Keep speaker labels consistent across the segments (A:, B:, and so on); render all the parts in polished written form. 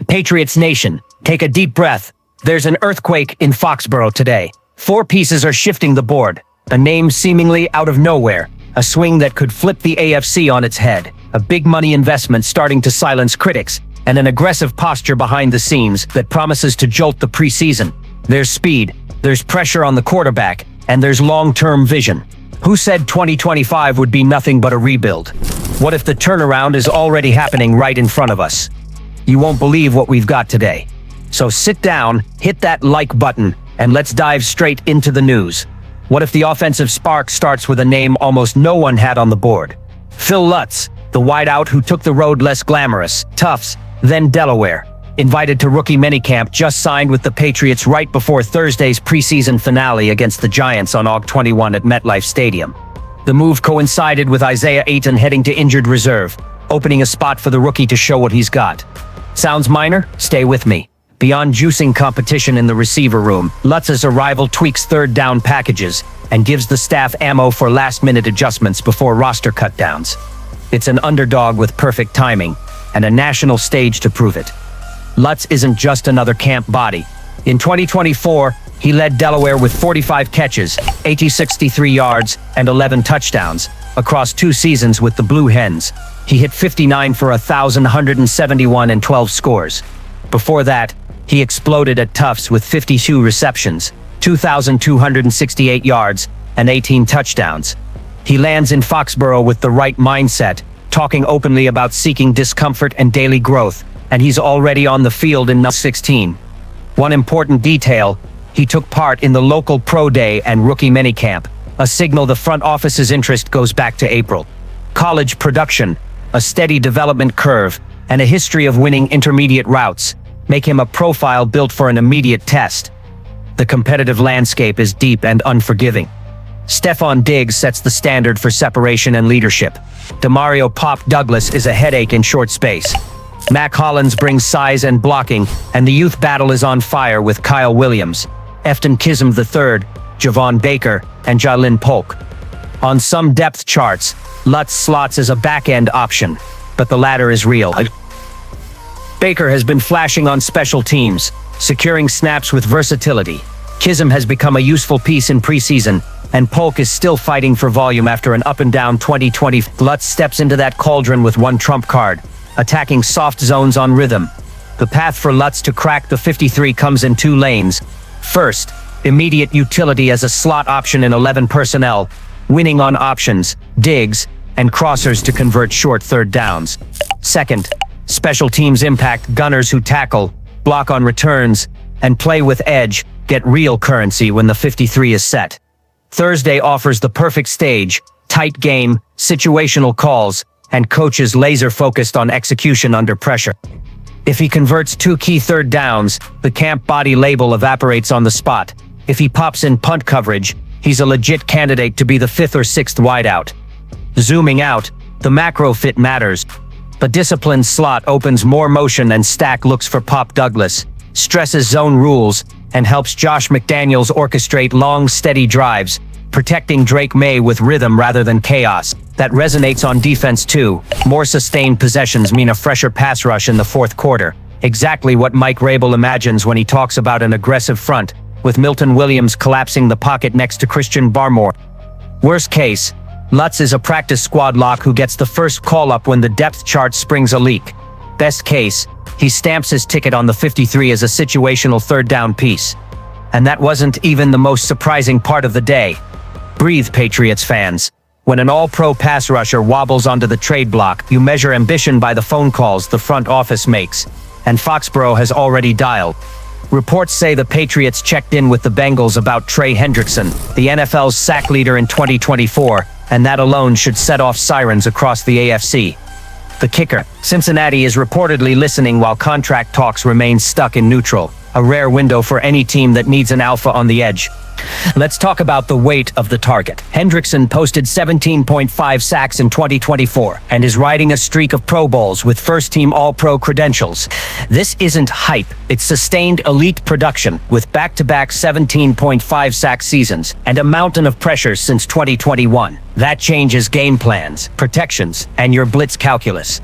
A: Patriots Nation, take a deep breath. There's an earthquake in Foxboro today. 4 pieces are shifting the board. A name seemingly out of nowhere. A swing that could flip the AFC on its head. A big money investment starting to silence critics. And an aggressive posture behind the scenes that promises to jolt the preseason. There's speed, there's pressure on the quarterback, and there's long-term vision. Who said 2025 would be nothing but a rebuild? What if the turnaround is already happening right in front of us? You won't believe what we've got today. So sit down, hit that like button, and let's dive straight into the news. What if the offensive spark starts with a name almost no one had on the board? Phil Lutz, the wideout who took the road less glamorous, Tufts, then Delaware. Invited to rookie minicamp, just signed with the Patriots right before Thursday's preseason finale against the Giants on August 21 at MetLife Stadium. The move coincided with Isaiah Ayton heading to injured reserve, opening a spot for the rookie to show what he's got. Sounds minor? Stay with me. Beyond juicing competition in the receiver room, Lutz's arrival tweaks third down packages and gives the staff ammo for last-minute adjustments before roster cutdowns. It's an underdog with perfect timing and a national stage to prove it. Lutz isn't just another camp body. In 2024, he led Delaware with 45 catches, 63 yards, and 11 touchdowns across 2 seasons with the Blue Hens. He hit 59 for 1,171 and 12 scores. Before that, he exploded at Tufts with 52 receptions, 2,268 yards, and 18 touchdowns. He lands in Foxboro with the right mindset, talking openly about seeking discomfort and daily growth, and he's already on the field in 16. One important detail, he took part in the local pro day and rookie minicamp, a signal the front office's interest goes back to April. College production, a steady development curve, and a history of winning intermediate routes make him a profile built for an immediate test. The competitive landscape is deep and unforgiving. Stephon Diggs sets the standard for separation and leadership. Demario "Pop" Douglas is a headache in short space. Mac Hollins brings size and blocking, and the youth battle is on fire with Kyle Williams, Efton Kism III, Javon Baker, and Jalen Polk. On some depth charts, Lutz slots as a back-end option, but the latter is real. Baker has been flashing on special teams, securing snaps with versatility. Kism has become a useful piece in preseason, and Polk is still fighting for volume after an up-and-down 2020. Lutz steps into that cauldron with one trump card, attacking soft zones on rhythm. The path for Lutz to crack the 53 comes in 2 lanes. First, immediate utility as a slot option in 11 personnel, winning on options, digs, and crossers to convert short third downs. Second, special teams impact, gunners who tackle, block on returns, and play with edge get real currency when the 53 is set. Thursday offers the perfect stage, tight game, situational calls, and coaches laser-focused on execution under pressure. If he converts 2 key third downs, the camp body label evaporates on the spot. If he pops in punt coverage, he's a legit candidate to be the 5th or 6th wideout. Zooming out, the macro fit matters. The disciplined slot opens more motion and Stack looks for Pop Douglas, stresses zone rules, and helps Josh McDaniels orchestrate long, steady drives, protecting Drake May with rhythm rather than chaos. That resonates on defense too. More sustained possessions mean a fresher pass rush in the 4th quarter. Exactly what Mike Rabel imagines when he talks about an aggressive front, with Milton Williams collapsing the pocket next to Christian Barmore. Worst case, Lutz is a practice squad lock who gets the first call-up when the depth chart springs a leak. Best case, he stamps his ticket on the 53 as a situational third down piece. And that wasn't even the most surprising part of the day. Breathe, Patriots fans. When an all-pro pass rusher wobbles onto the trade block, you measure ambition by the phone calls the front office makes. And Foxboro has already dialed. Reports say the Patriots checked in with the Bengals about Trey Hendrickson, the NFL's sack leader in 2024, and that alone should set off sirens across the AFC. The kicker, Cincinnati is reportedly listening while contract talks remain stuck in neutral, a rare window for any team that needs an alpha on the edge. Let's talk about the weight of the target. Hendrickson posted 17.5 sacks in 2024 and is riding a streak of Pro Bowls with first-team All-Pro credentials. This isn't hype, it's sustained elite production with back-to-back 17.5 sack seasons and a mountain of pressure since 2021. That changes game plans, protections, and your blitz calculus.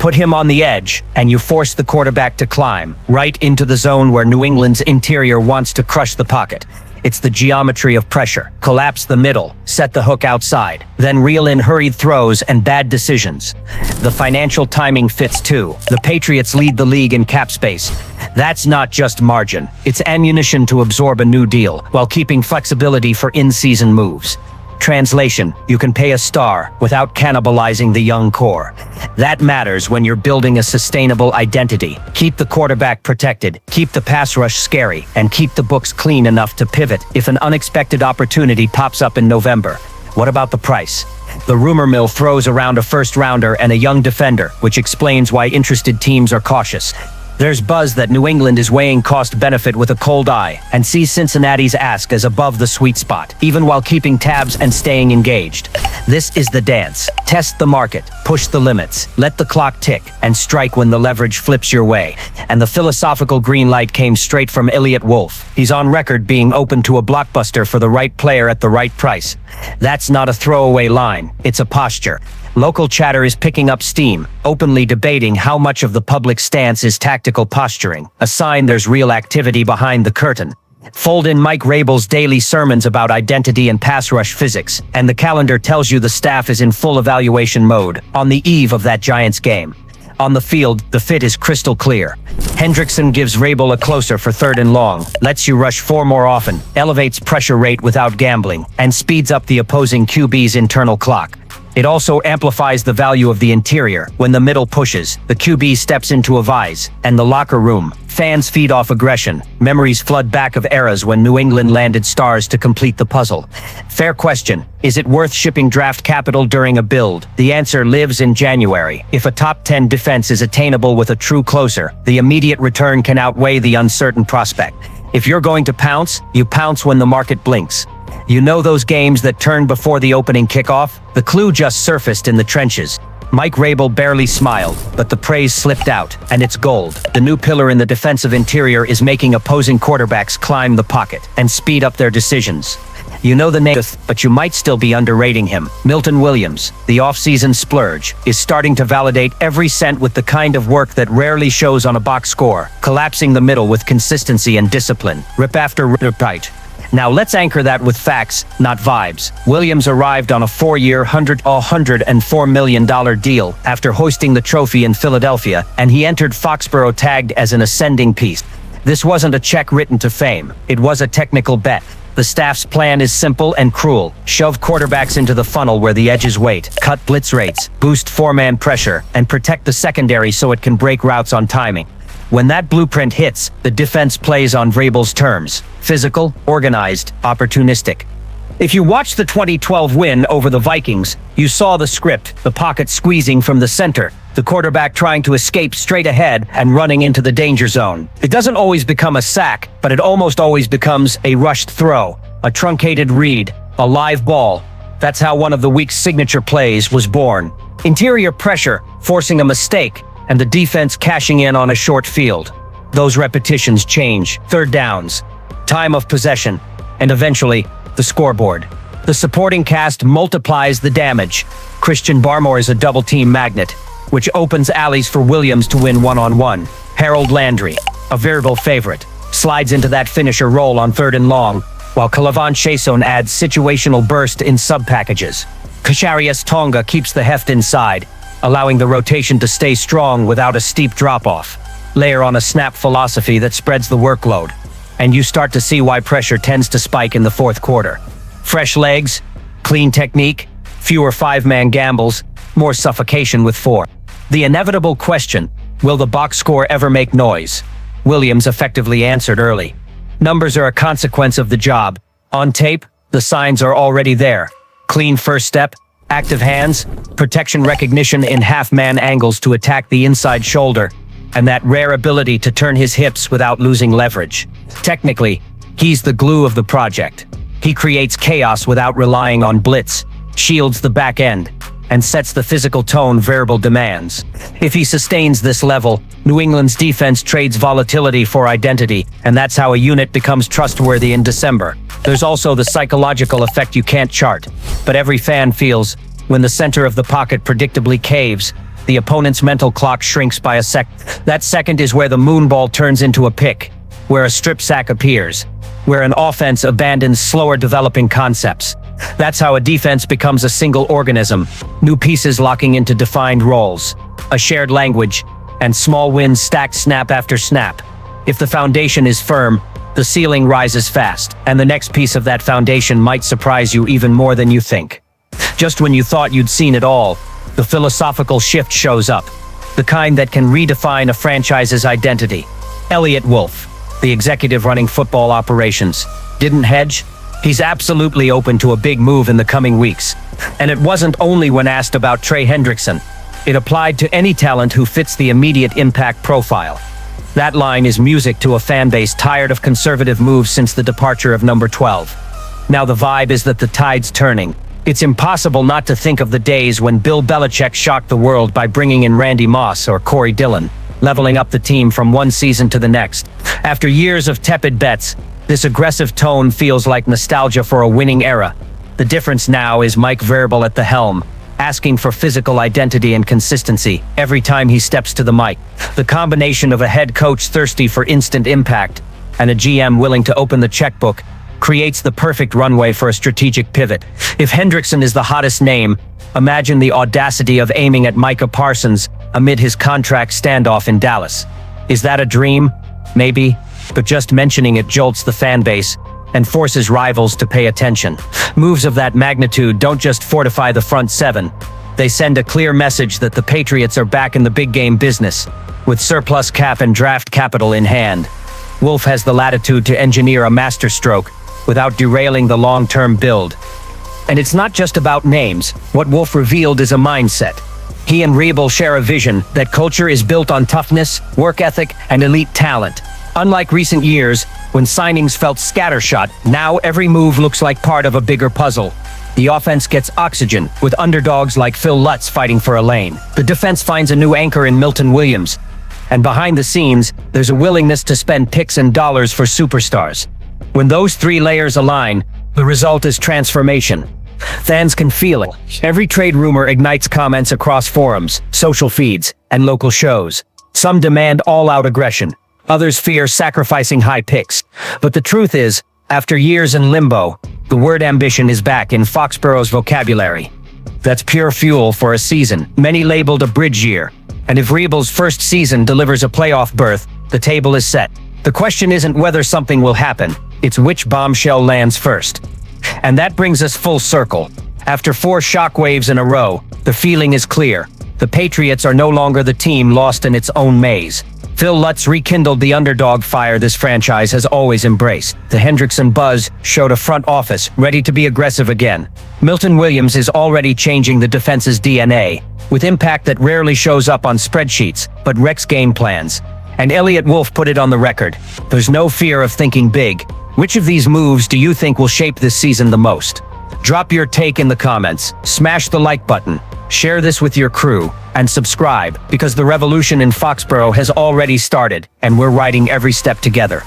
A: Put him on the edge, and you force the quarterback to climb, right into the zone where New England's interior wants to crush the pocket. It's the geometry of pressure. Collapse the middle, set the hook outside, then reel in hurried throws and bad decisions. The financial timing fits too. The Patriots lead the league in cap space. That's not just margin. It's ammunition to absorb a new deal, while keeping flexibility for in-season moves. Translation, you can pay a star without cannibalizing the young core. That matters when you're building a sustainable identity. Keep the quarterback protected, keep the pass rush scary, and keep the books clean enough to pivot if an unexpected opportunity pops up in November. What about the price? The rumor mill throws around a first-rounder and a young defender, which explains why interested teams are cautious. There's buzz that New England is weighing cost-benefit with a cold eye and sees Cincinnati's ask as above the sweet spot, even while keeping tabs and staying engaged. This is the dance. Test the market, push the limits, let the clock tick, and strike when the leverage flips your way. And the philosophical green light came straight from Elliott Wolf. He's on record being open to a blockbuster for the right player at the right price. That's not a throwaway line, it's a posture. Local chatter is picking up steam, openly debating how much of the public stance is tactical posturing, a sign there's real activity behind the curtain. Fold in Mike Rabel's daily sermons about identity and pass rush physics, and the calendar tells you the staff is in full evaluation mode, on the eve of that Giants game. On the field, the fit is crystal clear. Hendrickson gives Rabel a closer for 3rd and long, lets you rush 4 more often, elevates pressure rate without gambling, and speeds up the opposing QB's internal clock. It also amplifies the value of the interior. When the middle pushes, the QB steps into a vise, and the locker room. Fans feed off aggression. Memories flood back of eras when New England landed stars to complete the puzzle. Fair question. Is it worth shipping draft capital during a build? The answer lives in January. If a top 10 defense is attainable with a true closer, the immediate return can outweigh the uncertain prospect. If you're going to pounce, you pounce when the market blinks. You know those games that turn before the opening kickoff? The clue just surfaced in the trenches. Mike Rabel barely smiled, but the praise slipped out, and it's gold. The new pillar in the defensive interior is making opposing quarterbacks climb the pocket and speed up their decisions. You know the name, but you might still be underrating him. Milton Williams, the offseason splurge, is starting to validate every cent with the kind of work that rarely shows on a box score, collapsing the middle with consistency and discipline, rip after rip right. Now let's anchor that with facts, not vibes. Williams arrived on a 4-year, $104 million deal after hoisting the trophy in Philadelphia, and he entered Foxboro tagged as an ascending piece. This wasn't a check written to fame. It was a technical bet. The staff's plan is simple and cruel. Shove quarterbacks into the funnel where the edges wait, cut blitz rates, boost 4-man pressure, and protect the secondary so it can break routes on timing. When that blueprint hits, the defense plays on Vrabel's terms. Physical, organized, opportunistic. If you watched the 2012 win over the Vikings, you saw the script, the pocket squeezing from the center, the quarterback trying to escape straight ahead and running into the danger zone. It doesn't always become a sack, but it almost always becomes a rushed throw, a truncated read, a live ball. That's how one of the week's signature plays was born. Interior pressure, forcing a mistake, and the defense cashing in on a short field. Those repetitions change, 3rd downs, time of possession, and eventually, the scoreboard. The supporting cast multiplies the damage. Christian Barmore is a double-team magnet, which opens alleys for Williams to win one-on-one. Harold Landry, a veritable favorite, slides into that finisher role on 3rd and long, while Kalavon Chason adds situational burst in sub-packages. Kasharius Tonga keeps the heft inside, allowing the rotation to stay strong without a steep drop-off. Layer on a snap philosophy that spreads the workload, and you start to see why pressure tends to spike in the 4th quarter. Fresh legs, clean technique, fewer 5-man gambles, more suffocation with 4. The inevitable question, will the box score ever make noise? Williams effectively answered early. Numbers are a consequence of the job. On tape, the signs are already there. Clean first step, active hands, protection recognition in half-man angles to attack the inside shoulder, and that rare ability to turn his hips without losing leverage. Technically, he's the glue of the project. He creates chaos without relying on blitz, shields the back end, and sets the physical tone Vrabel demands. If he sustains this level, New England's defense trades volatility for identity, and that's how a unit becomes trustworthy in December. There's also the psychological effect you can't chart, but every fan feels when the center of the pocket predictably caves. the opponent's mental clock shrinks by a sec. That second is where the moonball turns into a pick, where a strip sack appears, where an offense abandons slower developing concepts. That's how a defense becomes a single organism, new pieces locking into defined roles, a shared language, and small wins stacked snap after snap. If the foundation is firm, the ceiling rises fast, and the next piece of that foundation might surprise you even more than you think. Just when you thought you'd seen it all, the philosophical shift shows up, the kind that can redefine a franchise's identity. Elliott Wolf, the executive running football operations, didn't hedge. He's absolutely open to a big move in the coming weeks. And it wasn't only when asked about Trey Hendrickson. It applied to any talent who fits the immediate impact profile. That line is music to a fan base tired of conservative moves since the departure of number 12. Now the vibe is that the tide's turning. It's impossible not to think of the days when Bill Belichick shocked the world by bringing in Randy Moss or Corey Dillon, leveling up the team from one season to the next. After years of tepid bets, this aggressive tone feels like nostalgia for a winning era. The difference now is Mike Vrabel at the helm, asking for physical identity and consistency every time he steps to the mic. The combination of a head coach thirsty for instant impact and a GM willing to open the checkbook creates the perfect runway for a strategic pivot. If Hendrickson is the hottest name, imagine the audacity of aiming at Micah Parsons amid his contract standoff in Dallas. Is that a dream? Maybe, but just mentioning it jolts the fan base and forces rivals to pay attention. Moves of that magnitude don't just fortify the front seven. They send a clear message that the Patriots are back in the big game business, with surplus cap and draft capital in hand. Wolf has the latitude to engineer a masterstroke without derailing the long-term build. And it's not just about names. What Wolf revealed is a mindset. He and Vrabel share a vision that culture is built on toughness, work ethic, and elite talent. Unlike recent years, when signings felt scattershot, now every move looks like part of a bigger puzzle. The offense gets oxygen, with underdogs like Phil Lutz fighting for a lane. The defense finds a new anchor in Milton Williams. And behind the scenes, there's a willingness to spend picks and dollars for superstars. When those three layers align, the result is transformation. Fans can feel it. Every trade rumor ignites comments across forums, social feeds, and local shows. Some demand all-out aggression. Others fear sacrificing high picks. But the truth is, after years in limbo, the word ambition is back in Foxboro's vocabulary. That's pure fuel for a season, many labeled a bridge year. And if Vrabel's first season delivers a playoff berth, the table is set. The question isn't whether something will happen, it's which bombshell lands first. And that brings us full circle. After 4 shockwaves in a row, the feeling is clear. The Patriots are no longer the team lost in its own maze. Phil Lutz rekindled the underdog fire this franchise has always embraced. The Hendrickson buzz showed a front office ready to be aggressive again. Milton Williams is already changing the defense's DNA, with impact that rarely shows up on spreadsheets, but wrecks game plans. And Elliott Wolf put it on the record. There's no fear of thinking big. Which of these moves do you think will shape this season the most? Drop your take in the comments, smash the like button, share this with your crew, and subscribe, because the revolution in Foxboro has already started, and we're riding every step together.